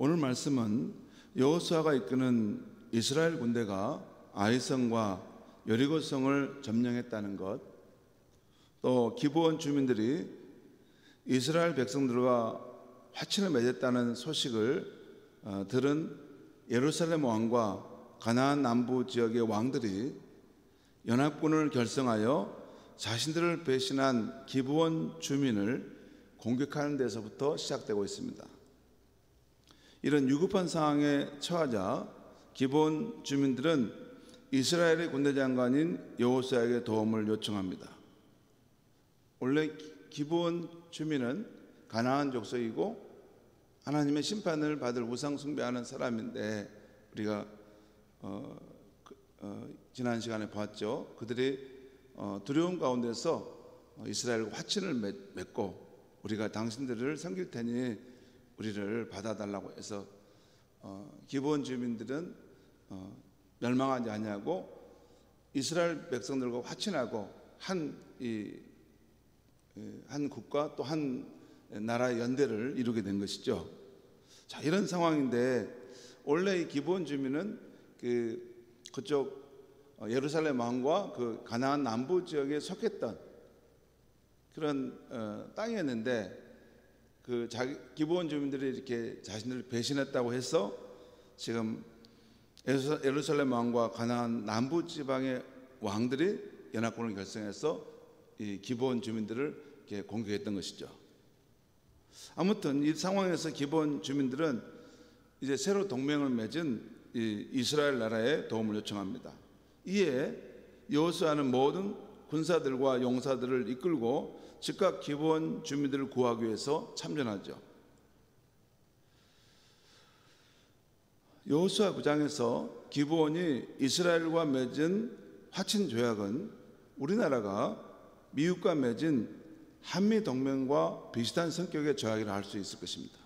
오늘 말씀은 여호수아가 이끄는 이스라엘 군대가 아이성과 여리고성을 점령했다는 것, 또 기브온 주민들이 이스라엘 백성들과 화친을 맺었다는 소식을 들은 예루살렘 왕과 가나안 남부 지역의 왕들이 연합군을 결성하여 자신들을 배신한 기브온 주민을 공격하는 데서부터 시작되고 있습니다. 이런 위급한 상황에 처하자 기브온 주민들은 이스라엘의 군대 장관인 여호수아에게 도움을 요청합니다. 원래 기브온 주민은 가나안 족속이고 하나님의 심판을 받을 우상 숭배하는 사람인데, 우리가 지난 시간에 봤죠. 그들이 두려움 가운데서 이스라엘과 화친을 맺고 우리가 당신들을 섬길 테니 우리를 받아달라고 해서 기브온 주민들은 멸망하지 아니하고 이스라엘 백성들과 화친하고 한 국가 또 한 나라의 연대를 이루게 된 것이죠. 자, 이런 상황인데 원래 이 기브온 주민은 그쪽 예루살렘 왕과 그 가나안 남부 지역에 속했던 그런 땅이었는데, 기브온 주민들이 이렇게 자신들을 배신했다고 해서 지금 예루살렘 왕과 가나안 남부 지방의 왕들이 연합군을 결성해서 이 기브온 주민들을 이렇게 공격했던 것이죠. 아무튼 이 상황에서 기브온 주민들은 이제 새로 동맹을 맺은 이스라엘 나라에 도움을 요청합니다. 이에 여호수아는 모든 군사들과 용사들을 이끌고 즉각 기브온 주민들을 구하기 위해서 참전하죠. 여호수아 9장에서 기브온이 이스라엘과 맺은 화친 조약은 우리나라가 미국과 맺은 한미 동맹과 비슷한 성격의 조약이라 할 수 있을 것입니다.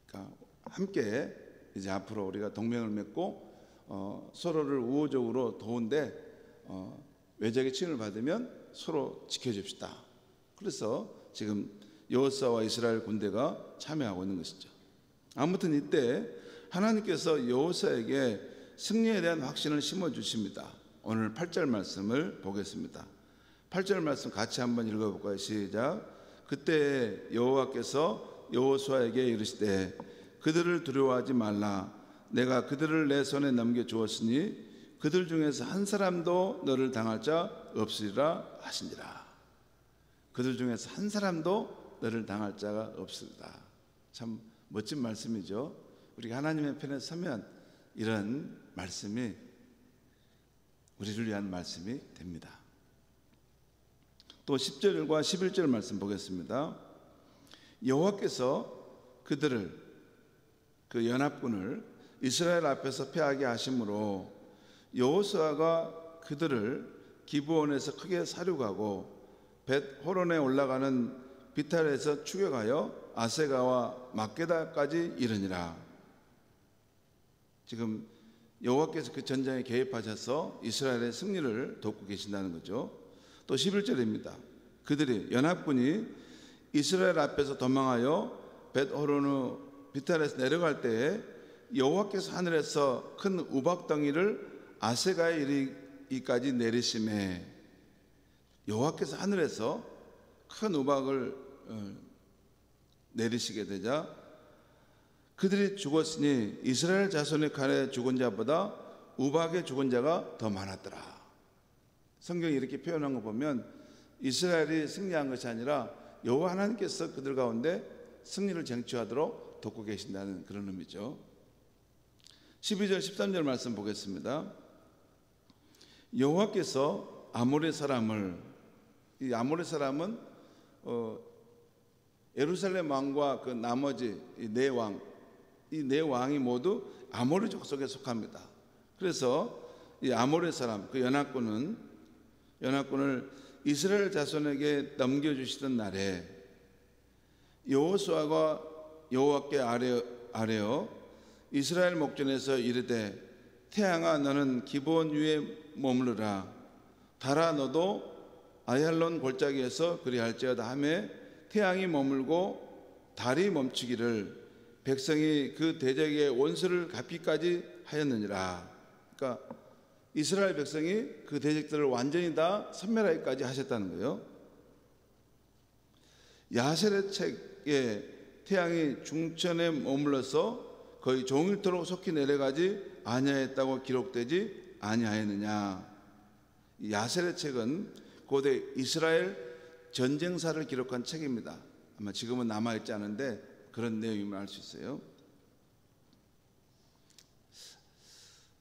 그러니까 함께 이제 앞으로 우리가 동맹을 맺고 서로를 우호적으로 도운데 외적의 침을 받으면 서로 지켜줍시다. 그래서 지금 여호수아와 이스라엘 군대가 참여하고 있는 것이죠. 아무튼 이때 하나님께서 여호수아에게 승리에 대한 확신을 심어주십니다. 오늘 8절 말씀을 보겠습니다. 8절 말씀 같이 한번 읽어볼까요? 시작. 그때 여호와께서 여호수아에게 이르시되 그들을 두려워하지 말라. 내가 그들을 내 손에 넘겨주었으니 그들 중에서 한 사람도 너를 당할 자 없으리라 하시니라. 그들 중에서 한 사람도 너를 당할 자가 없으리라. 참 멋진 말씀이죠. 우리가 하나님의 편에 서면 이런 말씀이 우리를 위한 말씀이 됩니다. 또 10절과 11절 말씀 보겠습니다. 여호와께서 그들을, 그 연합군을 이스라엘 앞에서 패하게 하심으로 여호수아가 그들을 기브온에서 크게 사륙하고 벳 호론에 올라가는 비탈에서 추격하여 아세가와 막게다까지 이르니라. 지금 여호와께서 그 전장에 개입하셔서 이스라엘의 승리를 돕고 계신다는 거죠. 또 11절입니다. 그들이, 연합군이 이스라엘 앞에서 도망하여 벳 호론의 비탈에서 내려갈 때에 여호와께서 하늘에서 큰 우박덩이를 아세가에 이르기까지 내리심에, 여호와께서 하늘에서 큰 우박을 내리시게 되자 그들이 죽었으니 이스라엘 자손의 칼에 죽은 자보다 우박에 죽은 자가 더 많았더라. 성경이 이렇게 표현한 거 보면 이스라엘이 승리한 것이 아니라 여호와 하나님께서 그들 가운데 승리를 쟁취하도록 돕고 계신다는 그런 의미죠. 12절 13절 말씀 보겠습니다. 여호와께서 아모레 사람을, 이 아모레 사람은 예루살렘 왕과 그 나머지 이 네 왕이 모두 아모레 족속에 속합니다. 그래서 이 아모레 사람, 그 연합군을 이스라엘 자손에게 넘겨주시던 날에 여호수아가 여호와께 아뢰어 이스라엘 목전에서 이르되 태양아 너는 기브온 위에 머무르라. 달아 너도 아얄론 골짜기에서 그리할지어다 하매 태양이 머물고 달이 멈추기를 백성이 그 대적의 원수를 갚기까지 하였느니라. 그러니까 이스라엘 백성이 그 대적들을 완전히 다 섬멸하기까지 하셨다는 거예요. 야세렛 책에 태양이 중천에 머물러서 거의 종일토록 속히 내려가지 아니하였다고 기록되지 아니하였느냐. 야세렛 책은 고대 이스라엘 전쟁사를 기록한 책입니다. 아마 지금은 남아있지 않은데 그런 내용임을 알 수 있어요.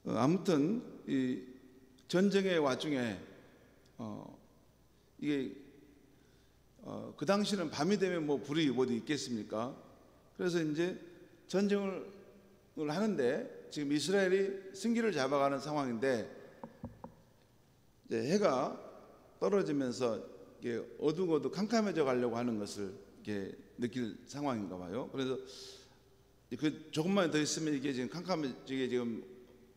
아무튼 이 전쟁의 와중에 이게 그 당시는 밤이 되면 뭐 불이 어디 있겠습니까? 그래서 이제 전쟁을 하는데 지금 이스라엘이 승기를 잡아가는 상황인데 이제 해가 떨어지면서 이게 어둑어둑 캄캄해져 가려고 하는 것을 이렇게 느낄 상황인가 봐요. 그래서 그 조금만 더 있으면 이게 지금 캄캄해지게 지금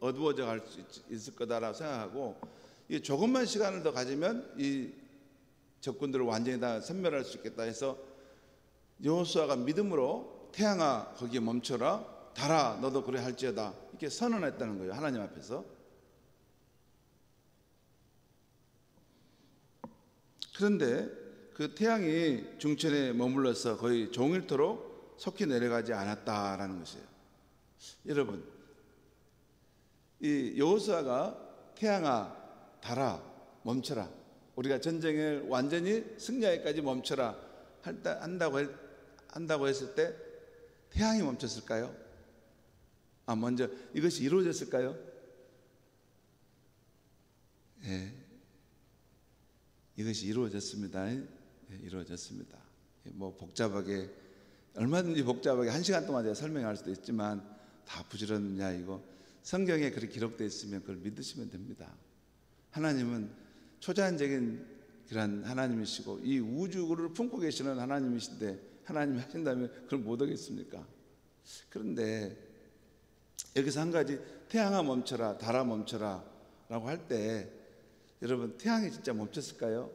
어두워져 갈 수 있을 거다라고 생각하고 이 조금만 시간을 더 가지면 이 적군들을 완전히 다 섬멸할 수 있겠다 해서 여호수아가 믿음으로 태양아 거기에 멈춰라, 달아 너도 그래 할지어다 이렇게 선언했다는 거예요. 하나님 앞에서. 그런데 그 태양이 중천에 머물러서 거의 종일토록 속히 내려가지 않았다라는 것이에요. 여러분, 이 여호수아가 태양아 달아 멈춰라, 우리가 전쟁을 완전히 승리하기까지 멈춰라 한다고 했을 때 태양이 멈췄을까요? 먼저 이것이 이루어졌을까요? 예, 이것이 이루어졌습니다. 이루어졌습니다. 뭐 복잡하게 얼마든지 복잡하게 1시간 동안 제가 설명할 수도 있지만 다 부지런냐 이거 성경에 그렇게 기록되어 있으면 그걸 믿으시면 됩니다. 하나님은 초자연적인 그런 하나님이시고 이 우주를 품고 계시는 하나님이신데 하나님이 하신다면 그걸 못하겠습니까? 그런데 여기서 한 가지 태양아 멈춰라 달아 멈춰라 라고 할 때 여러분 태양이 진짜 멈췄을까요?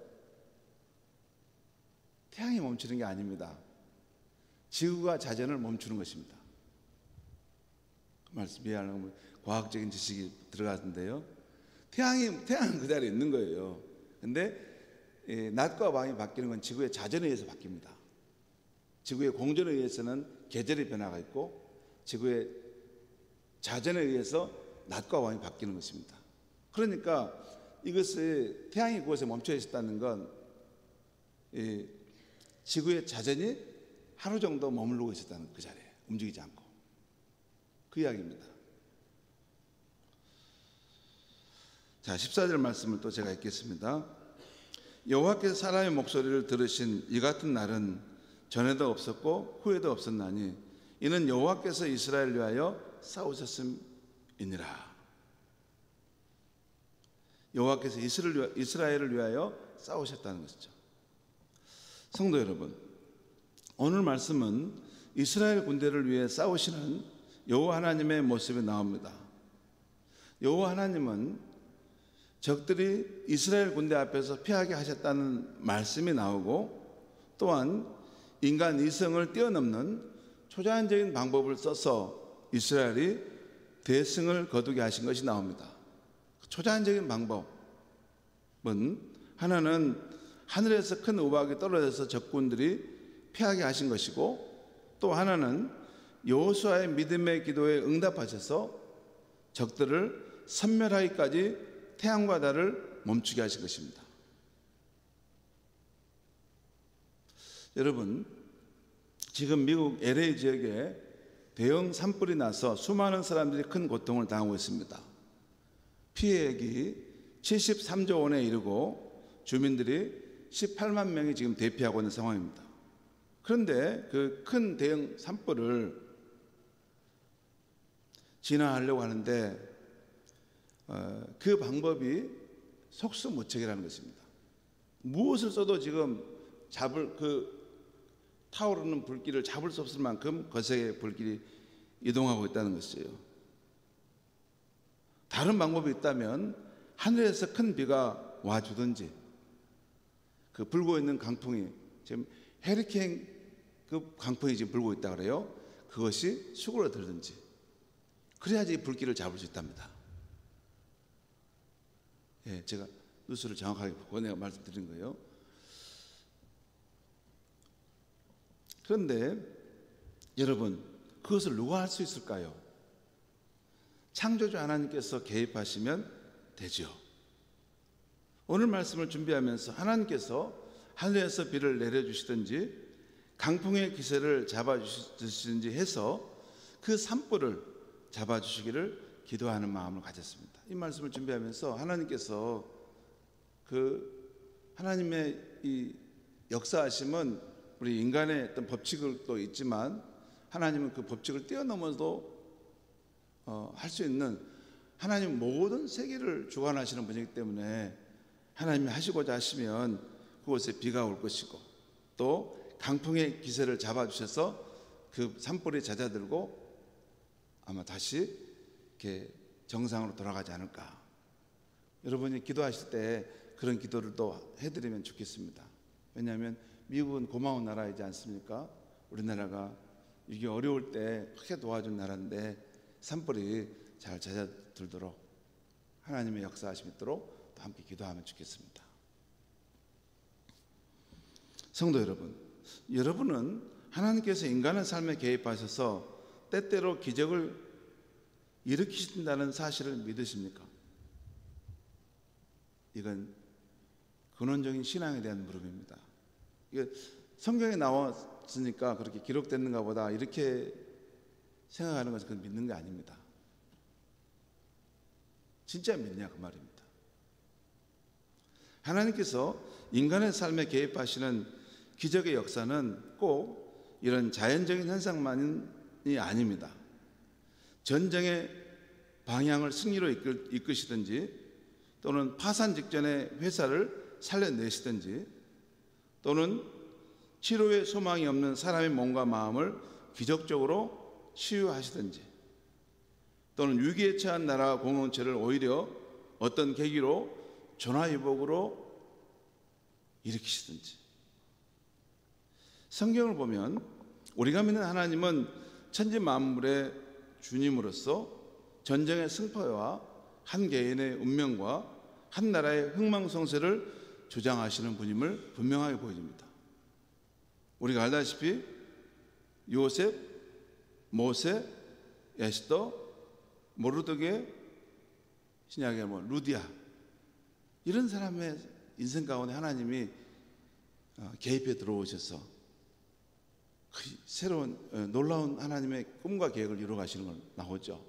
태양이 멈추는 게 아닙니다. 지구가 자전을 멈추는 것입니다. 그 말씀 이해하려면 과학적인 지식이 들어가는데요. 태양은 그 자리에 있는 거예요. 근데 낮과 밤이 바뀌는 건 지구의 자전에 의해서 바뀝니다. 지구의 공전에 의해서는 계절의 변화가 있고 지구의 자전에 의해서 낮과 밤이 바뀌는 것입니다. 그러니까 이것을 태양이 그곳에 멈춰 있었다는 건 지구의 자전이 하루 정도 머무르고 있었다는 그 자리에 움직이지 않고 그 이야기입니다. 자, 14절 말씀을 또 제가 읽겠습니다. 여호와께서 사람의 목소리를 들으신 이 같은 날은 전에도 없었고 후에도 없었나니 이는 여호와께서 이스라엘을 위하여 싸우셨음이니라. 여호와께서 이스라엘을 위하여 싸우셨다는 것이죠. 성도 여러분, 오늘 말씀은 이스라엘 군대를 위해 싸우시는 여호와 하나님의 모습이 나옵니다. 여호와 하나님은 적들이 이스라엘 군대 앞에서 피하게 하셨다는 말씀이 나오고 또한 인간 이성을 뛰어넘는 초자연적인 방법을 써서 이스라엘이 대승을 거두게 하신 것이 나옵니다. 초자연적인 방법은 하나는 하늘에서 큰 우박이 떨어져서 적군들이 피하게 하신 것이고 또 하나는 여호수아의 믿음의 기도에 응답하셔서 적들을 섬멸하기까지 태양과 달을 멈추게 하신 것입니다. 여러분, 지금 미국 LA 지역에 대형 산불이 나서 수많은 사람들이 큰 고통을 당하고 있습니다. 피해액이 73조 원에 이르고 주민들이 18만 명이 지금 대피하고 있는 상황입니다. 그런데 그 큰 대형 산불을 진화하려고 하는데 그 방법이 속수무책이라는 것입니다. 무엇을 써도 지금 타오르는 불길을 잡을 수 없을 만큼 거세게 불길이 이동하고 있다는 것이에요. 다른 방법이 있다면 하늘에서 큰 비가 와주든지 그 불고 있는 강풍이 지금 헤리케인급 강풍이 지금 불고 있다 그래요. 그것이 수그러들든지, 그래야지 불길을 잡을 수 있답니다. 예, 제가 뉴스를 정확하게 보고 내가 말씀드린 거예요. 그런데 여러분, 그것을 누가 할 수 있을까요? 창조주 하나님께서 개입하시면 되죠. 오늘 말씀을 준비하면서 하나님께서 하늘에서 비를 내려주시든지 강풍의 기세를 잡아주시든지 해서 그 산불을 잡아주시기를 기도하는 마음을 가졌습니다. 이 말씀을 준비하면서 하나님께서 하나님의 이 역사하심은 우리 인간의 어떤 법칙도 있지만 하나님은 그 법칙을 뛰어넘어도 할 수 있는, 하나님 모든 세계를 주관하시는 분이기 때문에 하나님이 하시고자 하시면 그곳에 비가 올 것이고 또 강풍의 기세를 잡아주셔서 그 산불이 잦아들고 아마 다시 이렇게 정상으로 돌아가지 않을까. 여러분이 기도하실 때 그런 기도를 또 해드리면 좋겠습니다. 왜냐하면 미국은 고마운 나라이지 않습니까? 우리나라가 이게 어려울 때 크게 도와준 나라인데 산불이 잘 잦아들도록 하나님의 역사하심이 있도록 또 함께 기도하면 좋겠습니다. 성도 여러분, 여러분은 하나님께서 인간의 삶에 개입하셔서 때때로 기적을 일으키신다는 사실을 믿으십니까? 이건 근원적인 신앙에 대한 물음입니다. 이게 성경에 나왔으니까 그렇게 기록됐는가 보다 이렇게 생각하는 것은 그건 믿는 게 아닙니다. 진짜 믿냐 그 말입니다. 하나님께서 인간의 삶에 개입하시는 기적의 역사는 꼭 이런 자연적인 현상만이 아닙니다. 전쟁의 방향을 승리로 이끄시든지 또는 파산 직전에 회사를 살려내시든지 또는 치료의 소망이 없는 사람의 몸과 마음을 기적적으로 치유하시든지 또는 위기에 처한 나라 공동체를 오히려 어떤 계기로 전화위복으로 일으키시든지. 성경을 보면 우리가 믿는 하나님은 천지 만물의 주님으로서 전쟁의 승패와 한 개인의 운명과 한 나라의 흥망성쇠를 주장하시는 분임을 분명하게 보여줍니다. 우리가 알다시피 요셉, 모세, 에스더, 모르드게, 신약의 루디아, 이런 사람의 인생 가운데 하나님이 개입해 들어오셔서 새로운 놀라운 하나님의 꿈과 계획을 이루어 가시는 걸 나오죠.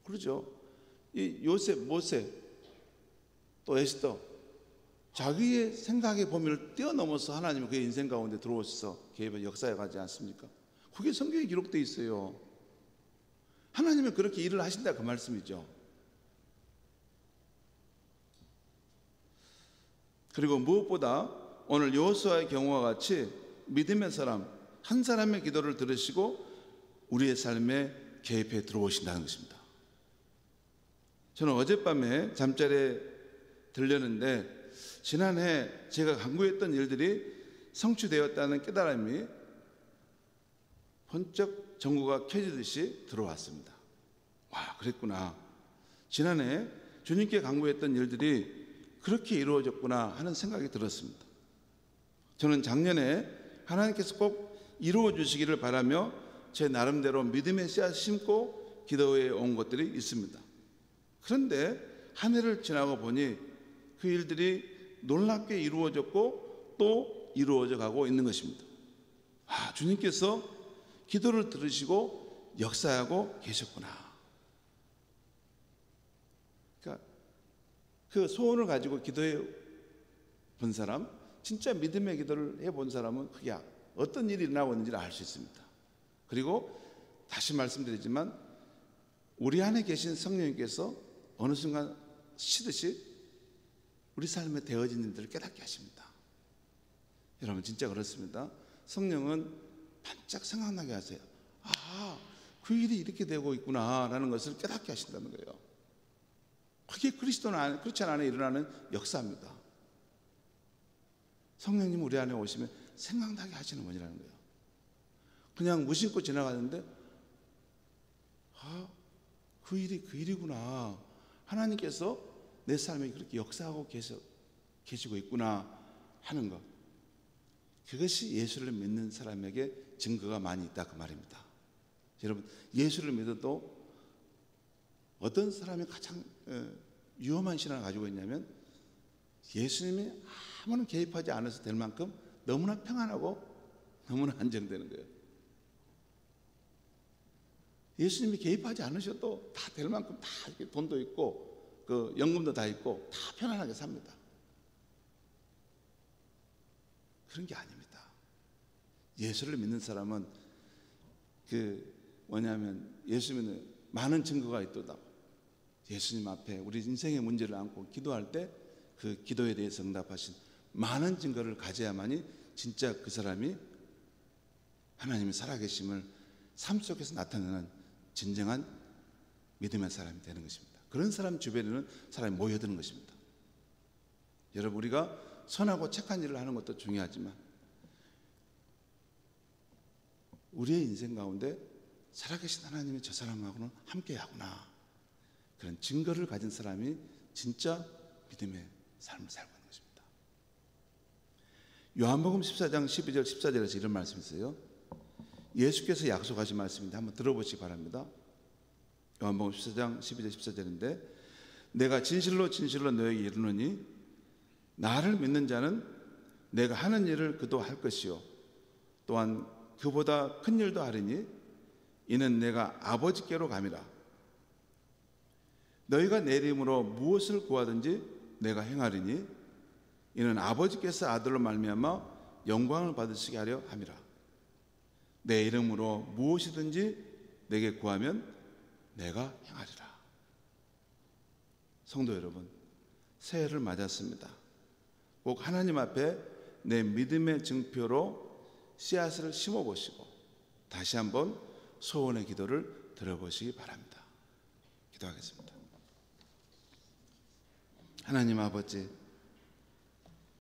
그렇죠. 이 요셉, 모세, 또 에스더, 자기의 생각의 범위를 뛰어넘어서 하나님이 그의 인생 가운데 들어오셔서 개입의 역사에 가지 않습니까? 그게 성경에 기록되어 있어요. 하나님은 그렇게 일을 하신다 그 말씀이죠. 그리고 무엇보다 오늘 여호수아의 경우와 같이 믿음의 사람 한 사람의 기도를 들으시고 우리의 삶에 개입해 들어오신다는 것입니다. 저는 어젯밤에 잠자리에 들렸는데 지난해 제가 간구했던 일들이 성취되었다는 깨달음이 번쩍 전구가 켜지듯이 들어왔습니다. 와, 그랬구나. 지난해 주님께 간구했던 일들이 그렇게 이루어졌구나 하는 생각이 들었습니다. 저는 작년에 하나님께서 꼭 이루어 주시기를 바라며 제 나름대로 믿음의 씨앗 심고 기도해 온 것들이 있습니다. 그런데 한 해를 지나고 보니 그 일들이 놀랍게 이루어졌고 또 이루어져 가고 있는 것입니다. 주님께서 기도를 들으시고 역사하고 계셨구나. 그러니까 그 소원을 가지고 기도해 본 사람, 진짜 믿음의 기도를 해본 사람은 그게 어떤 일이 일어나고 있는지를 알 수 있습니다. 그리고 다시 말씀드리지만 우리 안에 계신 성령님께서 어느 순간 시듯이 우리 삶에 되어진 일들을 깨닫게 하십니다. 여러분 진짜 그렇습니다. 성령은 반짝 생각나게 하세요. 그 일이 이렇게 되고 있구나 라는 것을 깨닫게 하신다는 거예요. 그게 크리스천 안에 일어나는 역사입니다. 성령님 우리 안에 오시면 생각나게 하시는 분이라는 거예요. 그냥 무심코 지나가는데 그 일이 그 일이구나. 하나님께서 내 삶에 그렇게 역사하고 계시고 있구나 하는 것. 그것이 예수를 믿는 사람에게 증거가 많이 있다 그 말입니다. 여러분, 예수를 믿어도 어떤 사람이 가장 위험한 신앙을 가지고 있냐면 예수님이 아무런 개입하지 않아서 될 만큼 너무나 평안하고 너무나 안정되는 거예요. 예수님이 개입하지 않으셔도 다 될 만큼 다 이렇게 돈도 있고 그 연금도 다 있고 다 편안하게 삽니다. 그런 게 아닙니다. 예수를 믿는 사람은 예수님은 많은 증거가 있도다. 예수님 앞에 우리 인생의 문제를 안고 기도할 때 그 기도에 대해서 응답하신 많은 증거를 가져야만이 진짜 그 사람이 하나님의 살아계심을 삶 속에서 나타내는 진정한 믿음의 사람이 되는 것입니다. 그런 사람 주변에는 사람이 모여드는 것입니다. 여러분, 우리가 선하고 착한 일을 하는 것도 중요하지만 우리의 인생 가운데 살아계신 하나님이 저 사람하고는 함께하구나, 그런 증거를 가진 사람이 진짜 믿음의 삶을 살고 있는 것입니다. 요한복음 14장 12절 14절에서 이런 말씀이 있어요. 예수께서 약속하신 말씀인데 한번 들어보시기 바랍니다. 요한복음 14장 12절 14절인데 내가 진실로 진실로 너에게 이르노니 나를 믿는 자는 내가 하는 일을 그도 할 것이요 또한 그보다 큰 일도 하리니 이는 내가 아버지께로 감이라. 너희가 내 이름으로 무엇을 구하든지 내가 행하리니 이는 아버지께서 아들로 말미암아 영광을 받으시게 하려 함이라. 내 이름으로 무엇이든지 내게 구하면 내가 행하리라. 성도 여러분, 새해를 맞았습니다. 꼭 하나님 앞에 내 믿음의 증표로 씨앗을 심어보시고 다시 한번 소원의 기도를 드려보시기 바랍니다. 기도하겠습니다. 하나님 아버지,